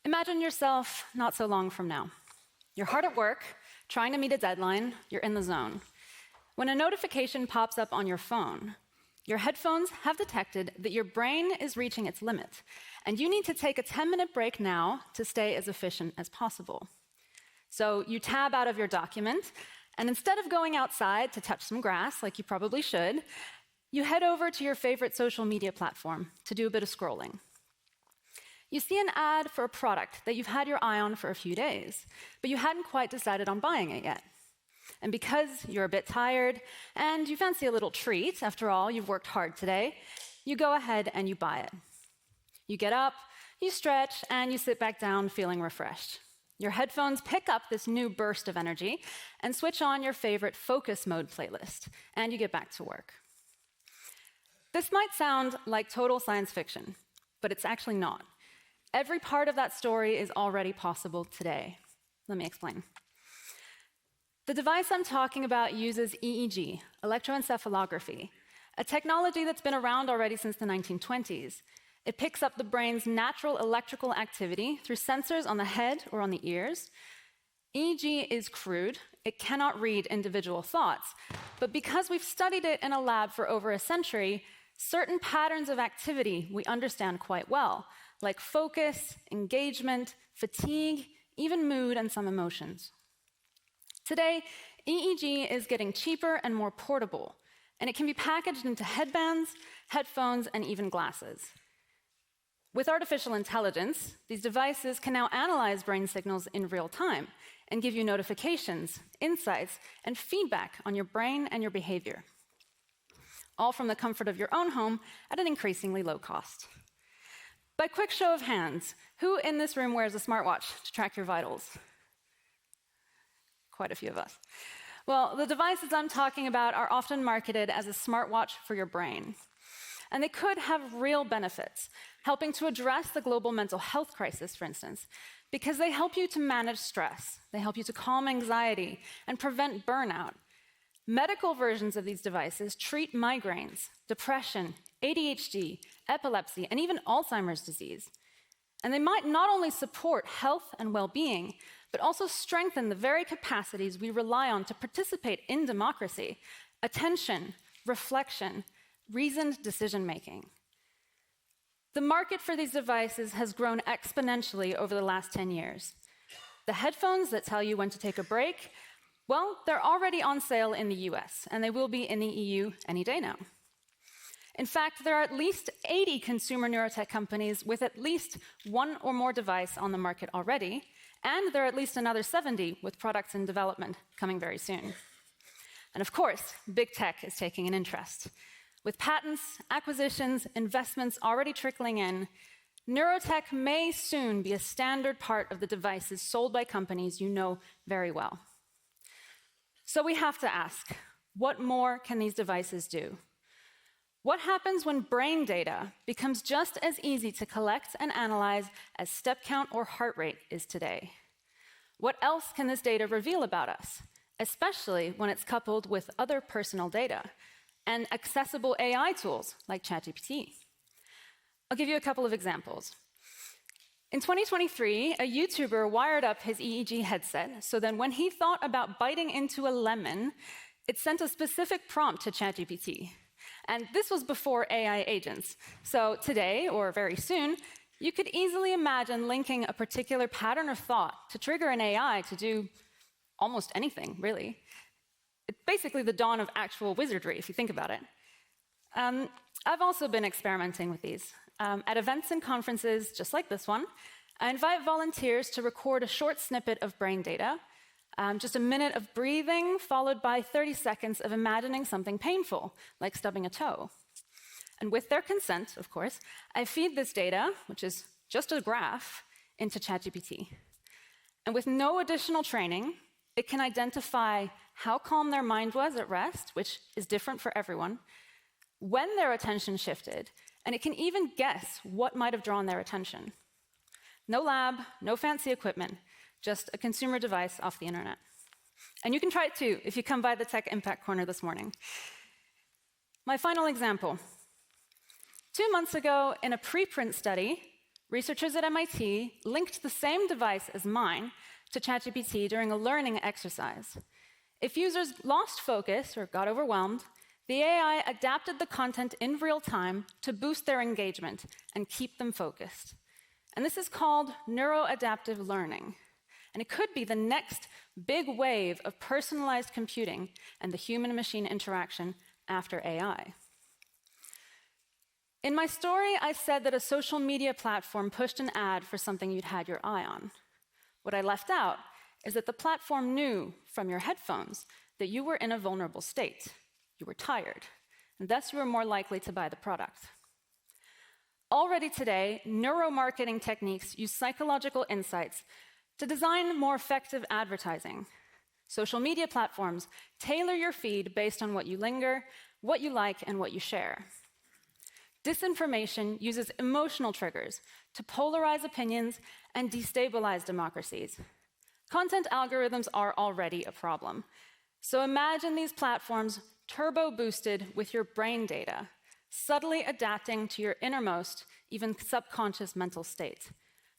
Imagine yourself not so long from now. You're hard at work, trying to meet a deadline, you're in the zone. When a notification pops up on your phone, your headphones have detected that your brain is reaching its limit, and you need to take a 10-minute break now to stay as efficient as possible. So you tab out of your document, and instead of going outside to touch some grass, like you probably should, you head over to your favorite social media platform to do a bit of scrolling. You see an ad for a product that you've had your eye on for a few days, but you hadn't quite decided on buying it yet. And because you're a bit tired and you fancy a little treat, after all, you've worked hard today, you go ahead and you buy it. You get up, you stretch, and you sit back down feeling refreshed. Your headphones pick up this new burst of energy and switch on your favorite focus mode playlist, and you get back to work. This might sound like total science fiction, but it's actually not. Every part of that story is already possible today. Let me explain. The device I'm talking about uses EEG, electroencephalography, a technology that's been around already since the 1920s. It picks up the brain's natural electrical activity through sensors on the head or on the ears. EEG is crude. It cannot read individual thoughts. But because we've studied it in a lab for over a century, certain patterns of activity we understand quite well, like focus, engagement, fatigue, even mood and some emotions. Today, EEG is getting cheaper and more portable, and it can be packaged into headbands, headphones, and even glasses. With artificial intelligence, these devices can now analyze brain signals in real time and give you notifications, insights, and feedback on your brain and your behavior, all from the comfort of your own home at an increasingly low cost. By quick show of hands, who in this room wears a smartwatch to track your vitals? Quite a few of us. Well, the devices I'm talking about are often marketed as a smartwatch for your brain. And they could have real benefits, helping to address the global mental health crisis, for instance, because they help you to manage stress, they help you to calm anxiety and prevent burnout. Medical versions of these devices treat migraines, depression, ADHD, epilepsy, and even Alzheimer's disease. And they might not only support health and well-being, but also strengthen the very capacities we rely on to participate in democracy: attention, reflection, reasoned decision-making. The market for these devices has grown exponentially over the last 10 years. The headphones that tell you when to take a break, well, they're already on sale in the US, and they will be in the EU any day now. In fact, there are at least 80 consumer neurotech companies with at least one or more device on the market already, and there are at least another 70 with products in development coming very soon. And of course, big tech is taking an interest. With patents, acquisitions, investments already trickling in, neurotech may soon be a standard part of the devices sold by companies you know very well. So we have to ask, what more can these devices do? What happens when brain data becomes just as easy to collect and analyze as step count or heart rate is today? What else can this data reveal about us, especially when it's coupled with other personal data and accessible AI tools like ChatGPT? I'll give you a couple of examples. In 2023, a YouTuber wired up his EEG headset so that when he thought about biting into a lemon, it sent a specific prompt to ChatGPT. And this was before AI agents. So today, or very soon, you could easily imagine linking a particular pattern of thought to trigger an AI to do almost anything, really. It's basically the dawn of actual wizardry, if you think about it. I've also been experimenting with these. At events and conferences, just like this one, I invite volunteers to record a short snippet of brain data, just a minute of breathing, followed by 30 seconds of imagining something painful, like stubbing a toe. And with their consent, of course, I feed this data, which is just a graph, into ChatGPT. And with no additional training, it can identify how calm their mind was at rest, which is different for everyone, when their attention shifted, and it can even guess what might have drawn their attention. No lab, no fancy equipment, just a consumer device off the internet. And you can try it too if you come by the Tech Impact Corner this morning. My final example. 2 months ago, in a preprint study, Researchers at MIT linked the same device as mine to ChatGPT during a learning exercise. If users lost focus or got overwhelmed, the AI adapted the content in real time to boost their engagement and keep them focused. And this is called neuroadaptive learning. And it could be the next big wave of personalized computing and the human-machine interaction after AI. In my story, I said that a social media platform pushed an ad for something you'd had your eye on. What I left out is that the platform knew from your headphones that you were in a vulnerable state. You were tired, and thus you were more likely to buy the product. Already today, neuromarketing techniques use psychological insights to design more effective advertising. Social media platforms tailor your feed based on what you linger, what you like, and what you share. Disinformation uses emotional triggers to polarize opinions and destabilize democracies. Content algorithms are already a problem. So imagine these platforms turbo-boosted with your brain data, subtly adapting to your innermost, even subconscious mental state,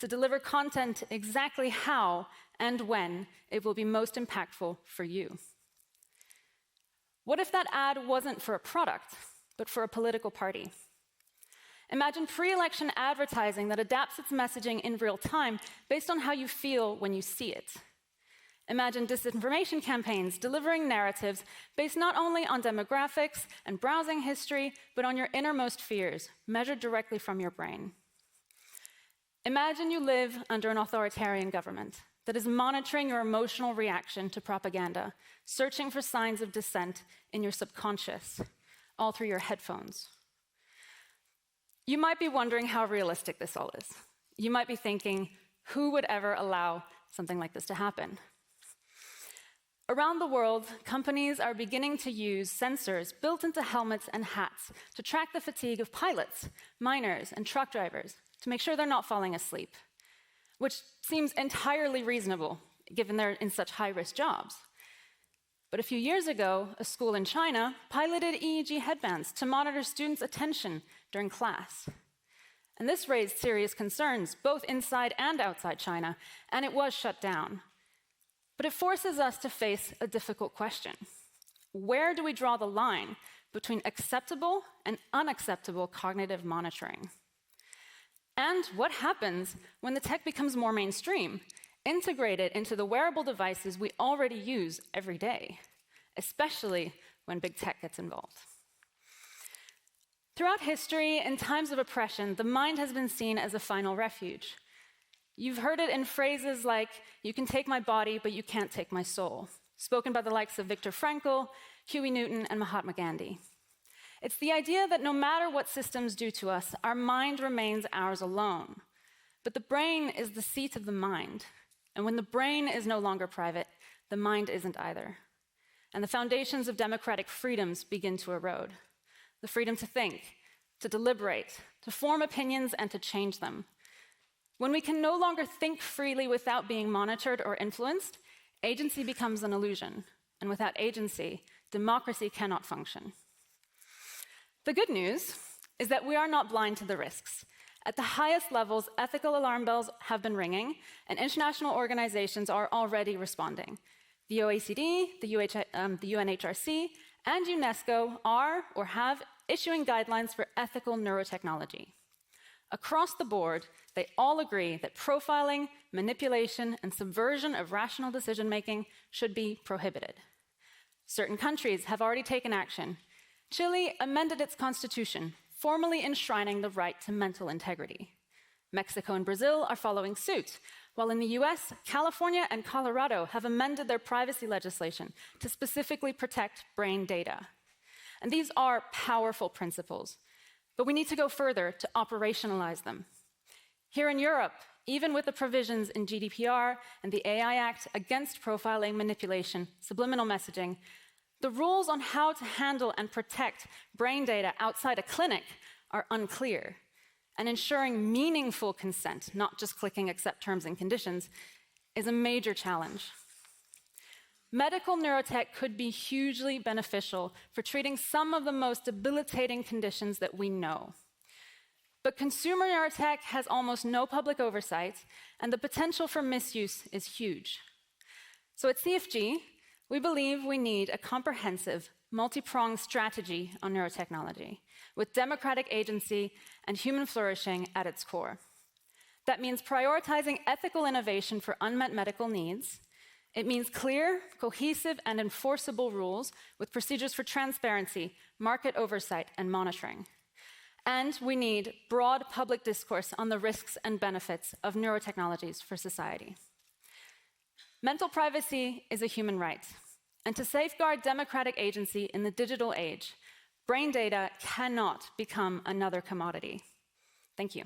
to deliver content exactly how and when it will be most impactful for you. What if that ad wasn't for a product, but for a political party? Imagine pre-election advertising that adapts its messaging in real time based on how you feel when you see it. Imagine disinformation campaigns delivering narratives based not only on demographics and browsing history, but on your innermost fears, measured directly from your brain. Imagine you live under an authoritarian government that is monitoring your emotional reaction to propaganda, searching for signs of dissent in your subconscious, all through your headphones. You might be wondering how realistic this all is. You might be thinking, who would ever allow something like this to happen? Around the world, companies are beginning to use sensors built into helmets and hats to track the fatigue of pilots, miners, and truck drivers to make sure they're not falling asleep, which seems entirely reasonable given they're in such high-risk jobs. But a few years ago, a school in China piloted EEG headbands to monitor students' attention during class. And this raised serious concerns, both inside and outside China, and it was shut down. But it forces us to face a difficult question. Where do we draw the line between acceptable and unacceptable cognitive monitoring? And what happens when the tech becomes more mainstream, integrated into the wearable devices we already use every day, especially when big tech gets involved? Throughout history, in times of oppression, the mind has been seen as a final refuge. You've heard it in phrases like, "You can take my body, but you can't take my soul," spoken by the likes of Viktor Frankl, Huey Newton, and Mahatma Gandhi. It's the idea that no matter what systems do to us, our mind remains ours alone. But the brain is the seat of the mind. And when the brain is no longer private, the mind isn't either. And the foundations of democratic freedoms begin to erode. The freedom to think, to deliberate, to form opinions, and to change them. When we can no longer think freely without being monitored or influenced, agency becomes an illusion. And without agency, democracy cannot function. The good news is that we are not blind to the risks. At the highest levels, ethical alarm bells have been ringing, and international organizations are already responding. The OECD, the UNHRC, and UNESCO are or have issuing guidelines for ethical neurotechnology. Across the board, they all agree that profiling, manipulation, and subversion of rational decision-making should be prohibited. Certain countries have already taken action. Chile amended its constitution, formally enshrining the right to mental integrity. Mexico and Brazil are following suit, while in the US, California and Colorado have amended their privacy legislation to specifically protect brain data. And these are powerful principles, but we need to go further to operationalize them. Here in Europe, even with the provisions in GDPR and the AI Act against profiling, manipulation, subliminal messaging, the rules on how to handle and protect brain data outside a clinic are unclear. And ensuring meaningful consent, not just clicking accept terms and conditions, is a major challenge. Medical neurotech could be hugely beneficial for treating some of the most debilitating conditions that we know. But consumer neurotech has almost no public oversight, and the potential for misuse is huge. So at CFG, we believe we need a comprehensive, multi-pronged strategy on neurotechnology, with democratic agency and human flourishing at its core. That means prioritizing ethical innovation for unmet medical needs. It means clear, cohesive, and enforceable rules with procedures for transparency, market oversight, and monitoring. And we need broad public discourse on the risks and benefits of neurotechnologies for society. Mental privacy is a human right. And to safeguard democratic agency in the digital age, brain data cannot become another commodity. Thank you.